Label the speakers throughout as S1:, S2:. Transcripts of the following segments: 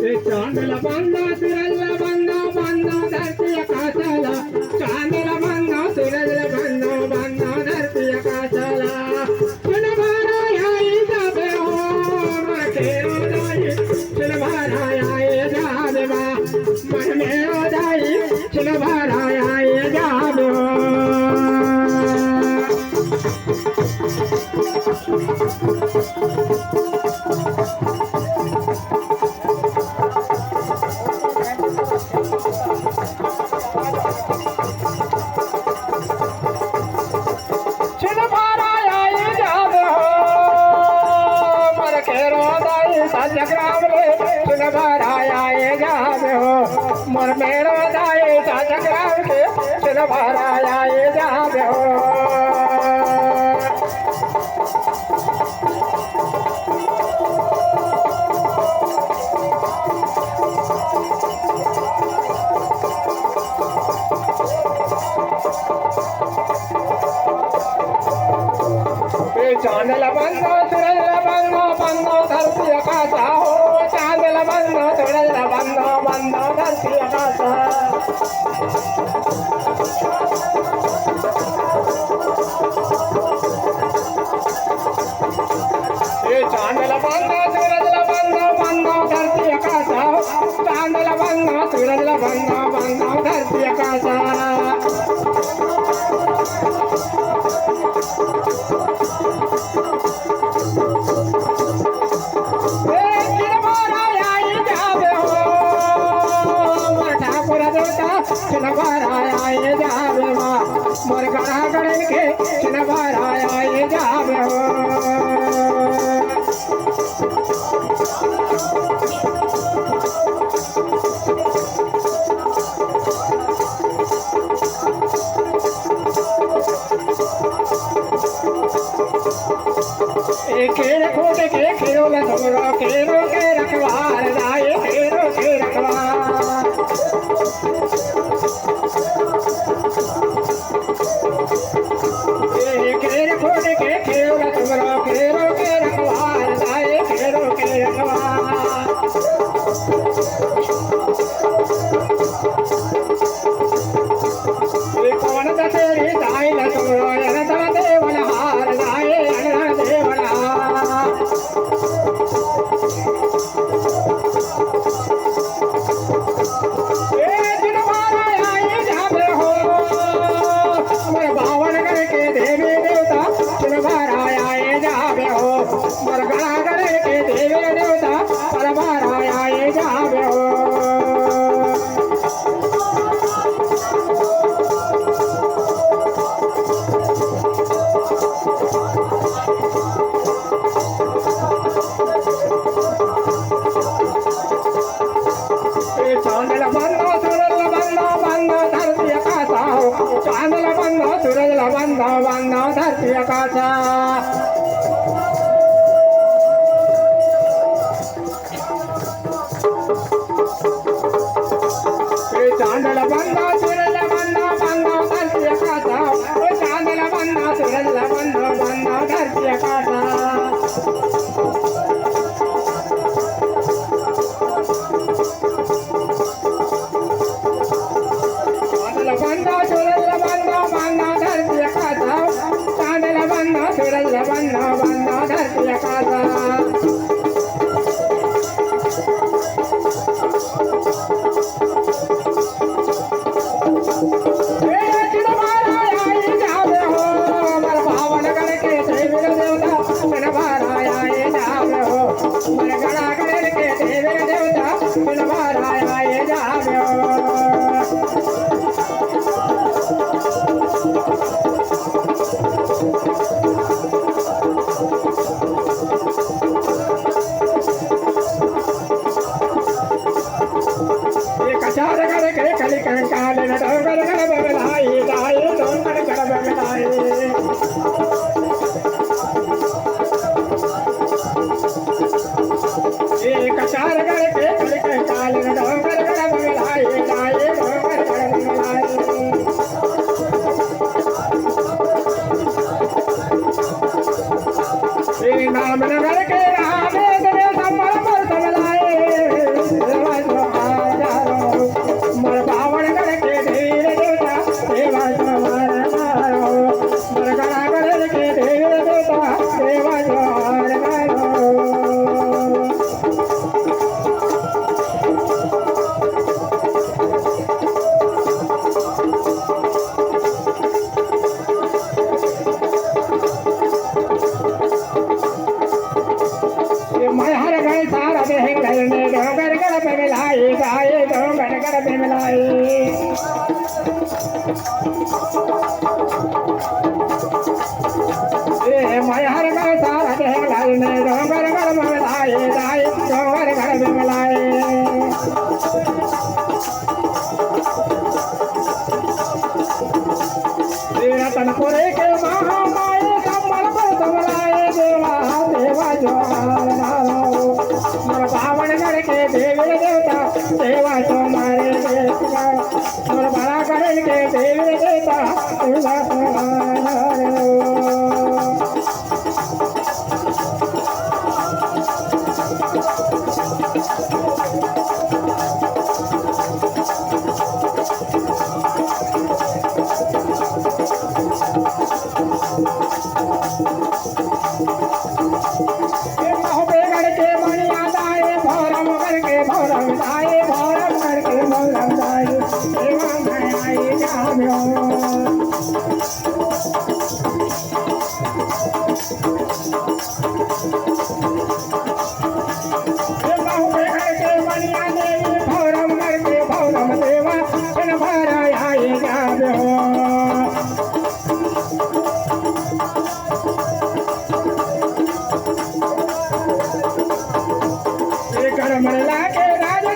S1: चांदला बंदा सूरजला बंदा बंदा धरती आकाशाला चांदला बंदा सूरजला बंदा बंदा धरती आकाशाला सुन भारा आई जाबे हो मन मेरो दाई सुन भारा आई जाबे बा मन मेरो दाई सुन भारा आई जाबे हो मोर मेरो दाई साजग्राम के सुन भराया ये जाबे हो चांदला बंदो सूरजला बंदो बंदो धरती आकाशा हो चांदला बंदो सूरजला बंदो बंदो धरती आकाशा चांदला बंदो सूरजला बंदो बंदो धरती आकाशा चांदला बंदो सूरजला बंदो बंदो धरती आकाशा सुन भराया ये जाबे हो मोर गड़ा गड़न के सुन भराया ये जाबे हो खेल कूद के खेलो में थोड़ा खेलो के रखवार राय खेलो के रखवार खेल कूद के खेलो में थोड़ा खेलो के रखवार राय खेलो के रखवार कौन दशेरी दाई न थोड़ा अनता देवन हार राय अनता देवन चांदला बंदो सूरजला बंदो बंदो धरती आकाशा हो चांदला बंदो सूरजला बंदो बंदो धरती आकाशा चांदला बंदो सूरजला बंदो बंदो धरती आकाशा चांदला बंदो सूरजला बंदो बंदो धरती आकाशा बंदो सूरजला बंदो बंदो धरती आकाशा चांदला बंदो सूरजला बंदो बंदो धरती आकाशा कचार गड़ के काल डोंगर गड़ बगलाए जाए डोंगर गड़ बगलाए नाम नगर के रामे दे संबर पर बगलाए पे मिलाई गाए डोंगर गढ़ पे मिलाई मयर में सारा देख लाई ने डोंगर गढ़ में मिलाई गाए डोंगर गढ़ पे मिलाई रतनपुरे के महामाई कमल पर तमलाए देवा देवा जोहार नारो मोर बावनगढ़ के देवी देवता देवा तुम्हारे देवता मोर बड़ागढ़ के देवी देवता देवा तुम्हारे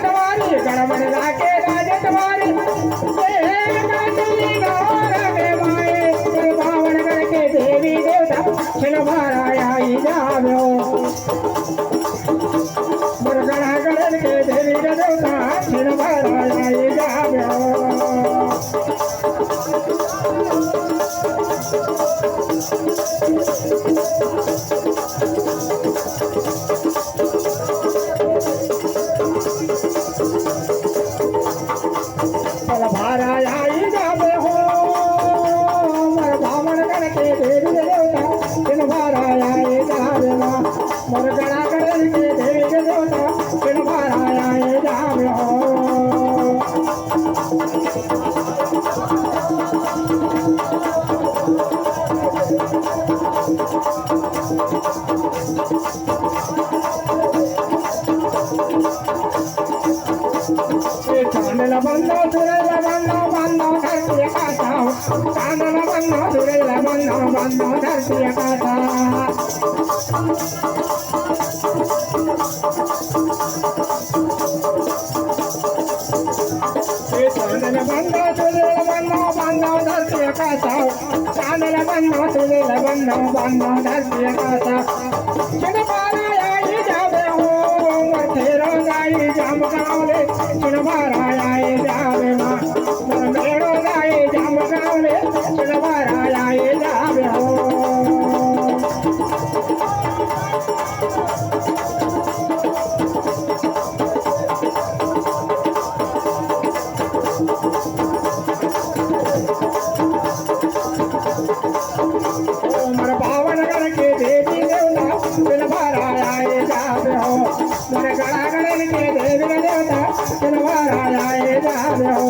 S1: गढ़मंडला के राज तुम्हारी बावनगढ़ के देवी देवता छिलवाराई जाव्यो मुरगढ़ के देवी देवता छिलवाराई जाव्यो चांदला बंदो सुरेला बंदो धरती काटा चांदला बंदो सुरेला बंदो धरती काटा चांदला बंदो सुरेला बंदो धरती काटा चांदला बंदो सुरेला बंदो धरती काटा चढ़वारा आई जावे हो तेरो गाई जाम गावले चढ़वारा आई जावे मां मेरो गाई जाम गावले चढ़वारा आई जावे हो मोर बावनगढ़ के देवी देवता चढ़वारा आई जावे हो मोर गढ़ागढ़ के देवी देवता चढ़वारा आए जावे हो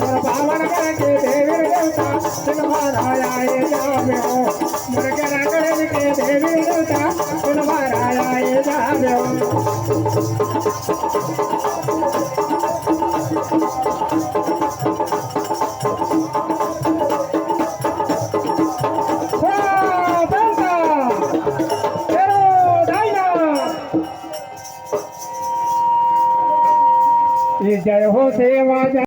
S1: मोर बावनगढ़ के देवी देवता चढ़वारा आए जावे हो मोर गढ़ागढ़ के देवी देवता चढ़वारा आए जावे हो जय हो सेवा।